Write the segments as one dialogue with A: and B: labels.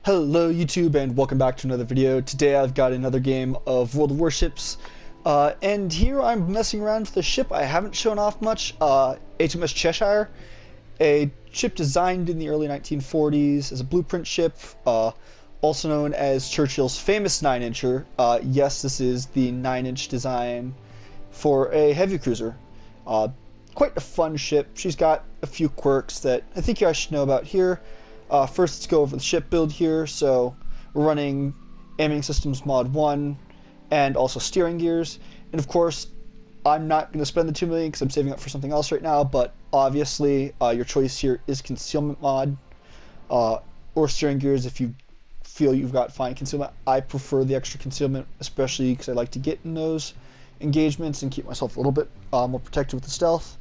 A: Hello YouTube and welcome back to another video. Today I've got another game of World of Warships and here I'm messing around with a ship I haven't shown off much, HMS Cheshire, a ship designed in the early 1940s as a blueprint ship, also known as Churchill's famous 9-incher. Yes, this is the 9-inch design for a heavy cruiser. Quite a fun ship. She's got a few quirks that I think you guys should know about here. First, let's go over the ship build here. So we're running aiming systems mod 1 and also steering gears. And of course, I'm not going to spend the $2 million because I'm saving up for something else right now, but obviously your choice here is concealment mod or steering gears if you feel you've got fine concealment. I prefer the extra concealment, especially because I like to get in those engagements and keep myself a little bit more protected with the stealth.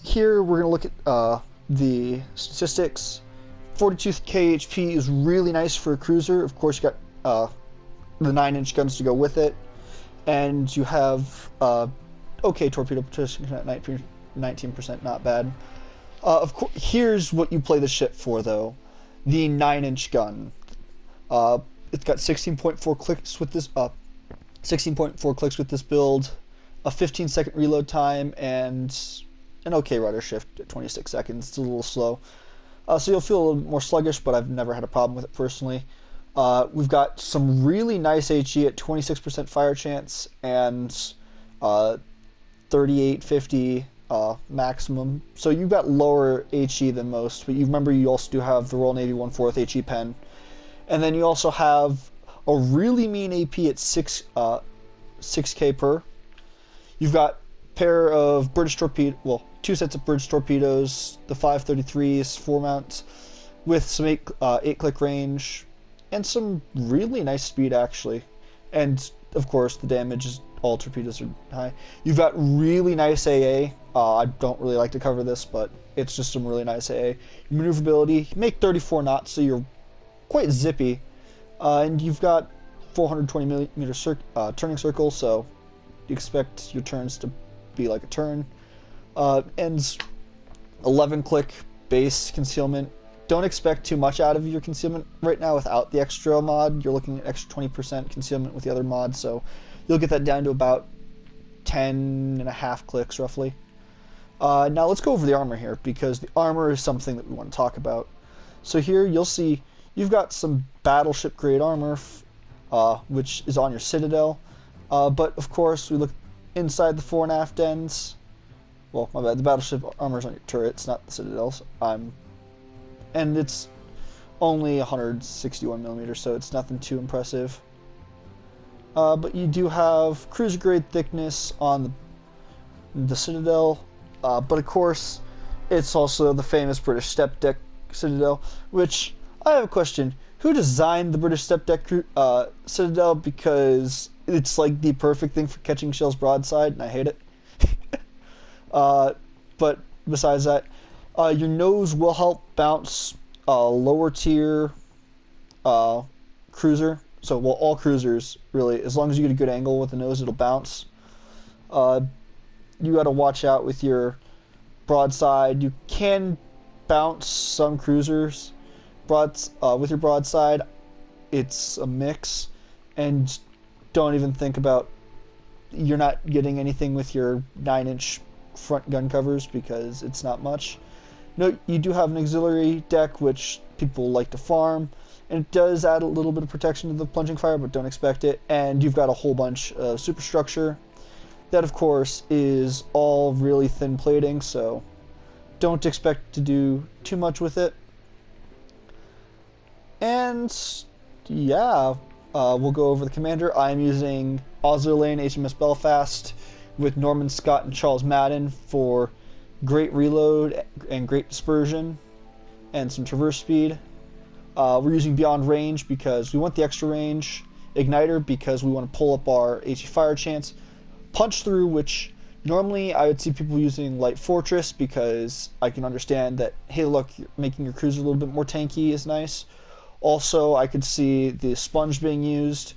A: Here we're going to look at the statistics. 42k HP is really nice for a cruiser. Of course, you got the 9-inch guns to go with it, and you have okay torpedo protection at 19%, not bad. Of course, here's what you play the ship for, though: the 9-inch gun. It's got 16.4 clicks with this 16.4 clicks with this build, a 15-second reload time, and an okay rudder shift at 26 seconds. It's a little slow. So you'll feel a little more sluggish, but I've never had a problem with it personally. We've got some really nice HE at 26% fire chance and 3850 maximum. So you've got lower HE than most, but you remember you also do have the Royal Navy 1/4 HE pen. And then you also have a really mean AP at 6k per. You've got a pair of British torpedo, well, 2 sets of British torpedoes, the 533s, 4 mounts, with some 8 click range, and some really nice speed actually. And of course the damage is, all torpedoes are high. You've got really nice AA. I don't really like to cover this, but it's just some really nice AA. Maneuverability, you make 34 knots, so you're quite zippy. And you've got 420 millimeter turning circle, so you expect your turns to be like a turn. And 11 click base concealment. Don't expect too much out of your concealment right now without the extra mod. You're looking at extra 20% concealment with the other mods, so you'll get that down to about 10.5 clicks roughly. Now let's go over the armor here, because the armor is something that we want to talk about. So here you'll see you've got some battleship grade armor, which is on your Citadel, but of course we look inside the fore and aft ends. Well, my bad, the battleship armor is on your turrets, not the Citadels. And it's only 161 millimeters, so it's nothing too impressive. But you do have cruiser grade thickness on the Citadel, but of course it's also the famous British step deck Citadel, which I have a question. Who designed the British step deck Citadel? Because it's like the perfect thing for catching shells broadside, and I hate it. But besides that, your nose will help bounce lower tier cruiser. So, well, all cruisers, really, as long as you get a good angle with the nose, it'll bounce. You got to watch out with your broadside. You can bounce some cruisers with your broadside. It's a mix, and don't even think about, you're not getting anything with your 9-inch front gun covers because it's not much. No, you do have an auxiliary deck which people like to farm, and it does add a little bit of protection to the plunging fire, but don't expect it. And you've got a whole bunch of superstructure that of course is all really thin plating, so don't expect to do too much with it. And yeah, we'll go over the commander. I'm using Auxiliary HMS Belfast with Norman Scott and Charles Madden for great reload and great dispersion and some traverse speed. We're using Beyond Range because we want the extra range. Igniter because we want to pull up our HE fire chance. Punch Through, which normally I would see people using Light Fortress because I can understand that, hey look, making your cruiser a little bit more tanky is nice. Also, I could see the Sponge being used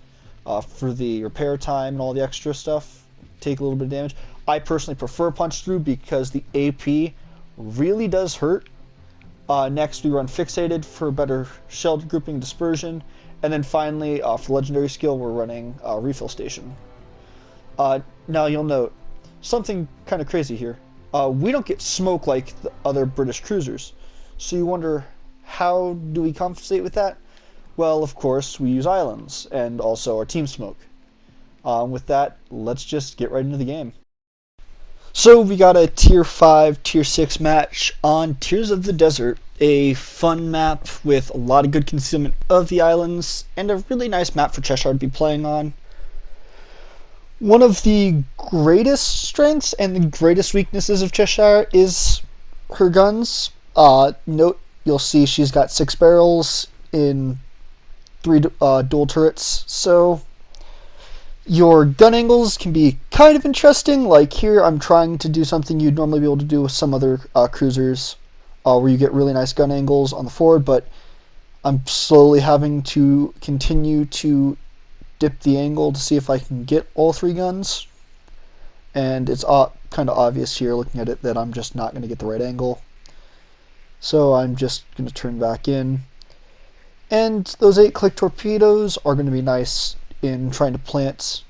A: for the repair time and all the extra stuff. Take a little bit of damage. I personally prefer Punch Through because the AP really does hurt. Next, we run Fixated for better shell grouping dispersion. And then finally, for legendary skill, we're running Refill Station. Now you'll note something kind of crazy here. We don't get smoke like the other British cruisers. So you wonder, how do we compensate with that? Well, of course, we use islands and also our team smoke. With that, let's just get right into the game. So we got a Tier 5, Tier 6 match on Tears of the Desert, a fun map with a lot of good concealment of the islands, and a really nice map for Cheshire to be playing on. One of the greatest strengths and the greatest weaknesses of Cheshire is her guns. Note, you'll see she's got 6 barrels in 3 dual turrets, so your gun angles can be kind of interesting. Like here, I'm trying to do something you'd normally be able to do with some other cruisers, where you get really nice gun angles on the forward, but I'm slowly having to continue to dip the angle to see if I can get all 3 guns. And it's kind of obvious here, looking at it, that I'm just not going to get the right angle. So I'm just going to turn back in. And those 8-click torpedoes are going to be nice in trying to plant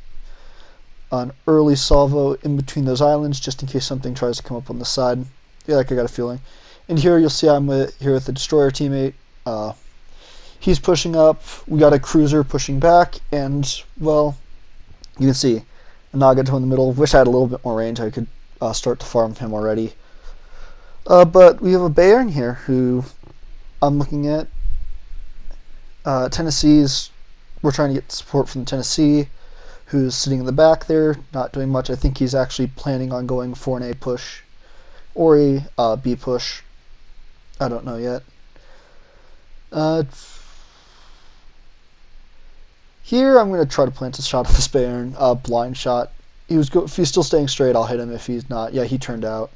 A: an early salvo in between those islands, just in case something tries to come up on the side. I feel like I got a feeling. And here you'll see I'm here with the destroyer teammate. He's pushing up. We got a cruiser pushing back, and well, you can see a Nagato in the middle. Wish I had a little bit more range. I could start to farm him already. But we have a Bayern here who I'm looking at. Tennessee's. We're trying to get support from Tennessee, who's sitting in the back there, not doing much. I think he's actually planning on going for an A push or a B push. I don't know yet. Here I'm going to try to plant a shot at this Bayern, blind shot. If he's still staying straight, I'll hit him. If he's not, yeah, he turned out.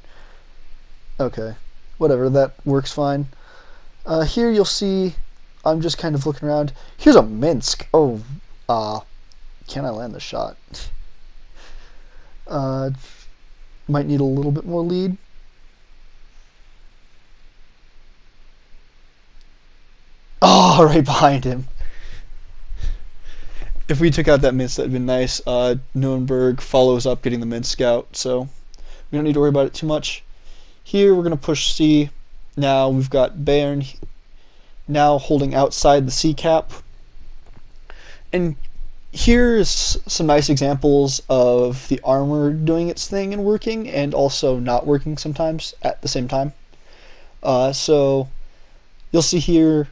A: Okay, whatever, that works fine. Here you'll see I'm just kind of looking around. Here's a Minsk. Oh, can I land the shot? Might need a little bit more lead. Oh, right behind him. If we took out that Minsk, that'd been nice. Nuremberg follows up getting the Minsk out, so we don't need to worry about it too much. Here we're going to push C. Now we've got Bayern now holding outside the C cap. And here's some nice examples of the armor doing its thing and working, and also not working sometimes at the same time. So you'll see here,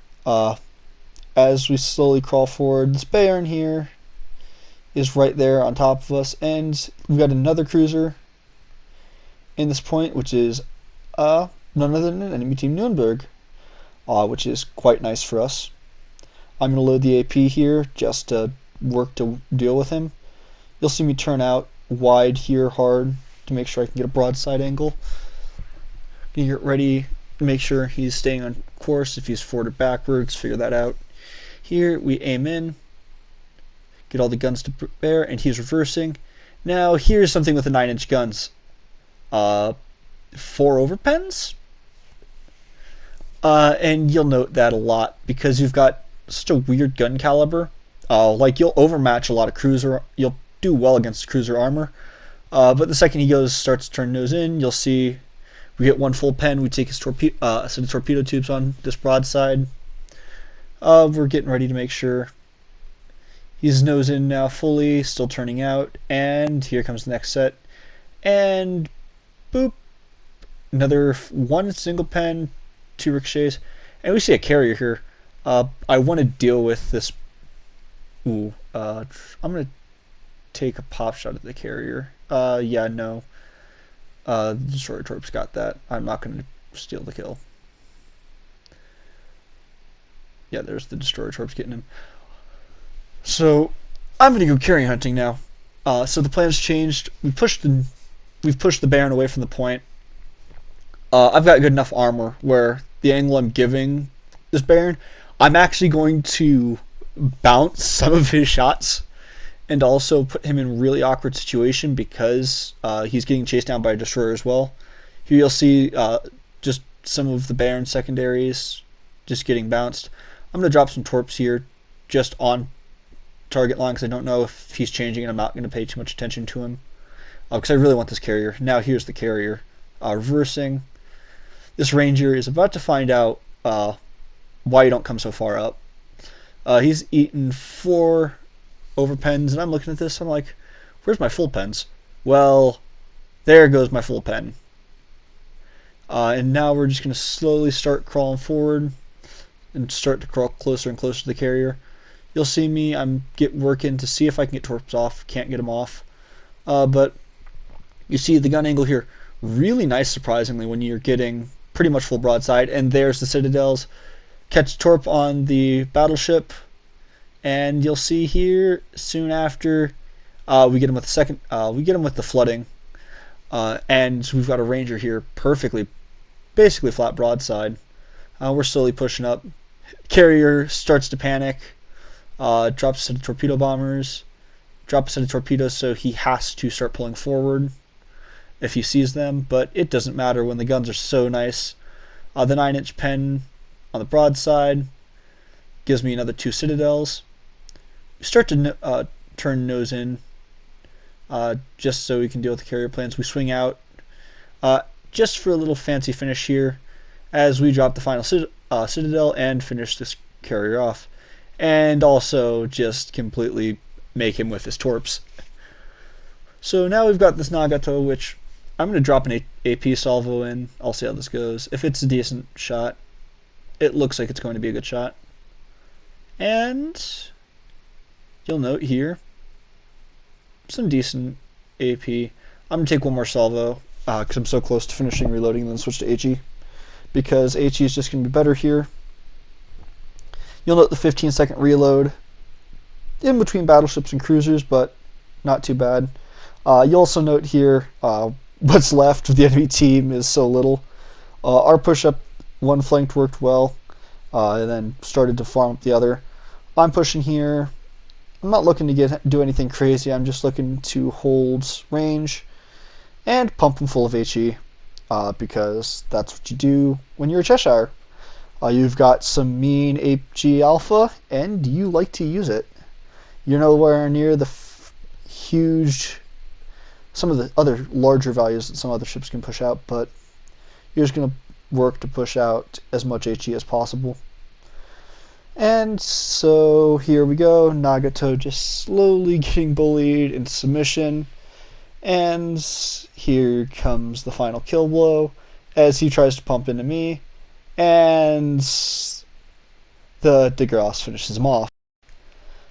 A: as we slowly crawl forward, this Bayern here is right there on top of us, and we've got another cruiser in this point, which is none other than enemy team Nuremberg, which is quite nice for us. I'm going to load the AP here just to work to deal with him. You'll see me turn out wide here hard to make sure I can get a broadside angle. Get ready to make sure he's staying on course. If he's forward or backwards, figure that out. Here we aim in, get all the guns to bear, and he's reversing. Now here's something with the 9-inch guns. 4 overpens? And you'll note that a lot because you've got such a weird gun caliber. Like you'll overmatch a lot of cruiser. You'll do well against cruiser armor. But the second he starts to turn nose in, you'll see we get 1 full pen. We take his set of torpedo tubes on this broadside. We're getting ready to make sure he's nose in now fully, still turning out. And here comes the next set. And boop. Another 1 single pen, 2 ricochets, and we see a carrier here. I want to deal with this. I'm gonna take a pop shot at the carrier. Yeah, no. The destroyer torps got that. I'm not gonna steal the kill. Yeah, there's the destroyer torps getting him. So I'm gonna go carrier hunting now. So the plan's changed. We've pushed the Baron away from the point. I've got good enough armor where the angle I'm giving this Baron, I'm actually going to bounce some of his shots and also put him in a really awkward situation because he's getting chased down by a destroyer as well. Here you'll see just some of the Baron secondaries just getting bounced. I'm going to drop some torps here just on target line because I don't know if he's changing and I'm not going to pay too much attention to him because I really want this carrier. Now here's the carrier reversing. This ranger is about to find out why you don't come so far up. He's eaten 4 overpens, and I'm looking at this, I'm like, where's my full pens? Well, there goes my full pen. And now we're just going to slowly start crawling forward and start to crawl closer and closer to the carrier. You'll see me, I'm working to see if I can get torps off. Can't get them off. But you see the gun angle here, really nice surprisingly when you're getting pretty much full broadside. And there's the citadels. Catch torp on the battleship. And you'll see here soon after we get him with the second. We get him with the flooding, and we've got a ranger here, basically flat broadside. We're slowly pushing up. Carrier starts to panic. Drops a set of torpedo bombers. Drops a set of torpedoes, so he has to start pulling forward if he sees them. But it doesn't matter when the guns are so nice. The 9-inch pen on the broadside gives me another 2 citadels. We start to turn nose in just so we can deal with the carrier planes. We swing out just for a little fancy finish here as we drop the final citadel and finish this carrier off. And also just completely make him with his torps. So now we've got this Nagato, which I'm going to drop an AP salvo in. I'll see how this goes. If it's a decent shot, it looks like it's going to be a good shot. And you'll note here some decent AP. I'm going to take one more salvo because I'm so close to finishing reloading and then switch to HE because HE is just going to be better here. You'll note the 15-second reload in between battleships and cruisers, but not too bad. You'll also note here what's left of the enemy team is so little. Our push-up, one flanked worked well, and then started to farm up the other. I'm pushing here. I'm not looking to do anything crazy. I'm just looking to hold range and pump them full of HE because that's what you do when you're a Cheshire. You've got some mean HE alpha and you like to use it. You're nowhere near the some of the other larger values that some other ships can push out, but you're just going to work to push out as much HE as possible. And so here we go, Nagato just slowly getting bullied into submission, and here comes the final kill blow as he tries to pump into me, and the de Grasse finishes him off.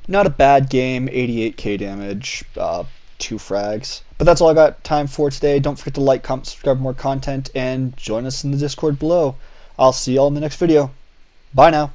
A: Not a bad game, 88k damage, 2 frags. But that's all I got time for today. Don't forget to like, comment, subscribe for more content, and join us in the Discord below. I'll see y'all in the next video. Bye now.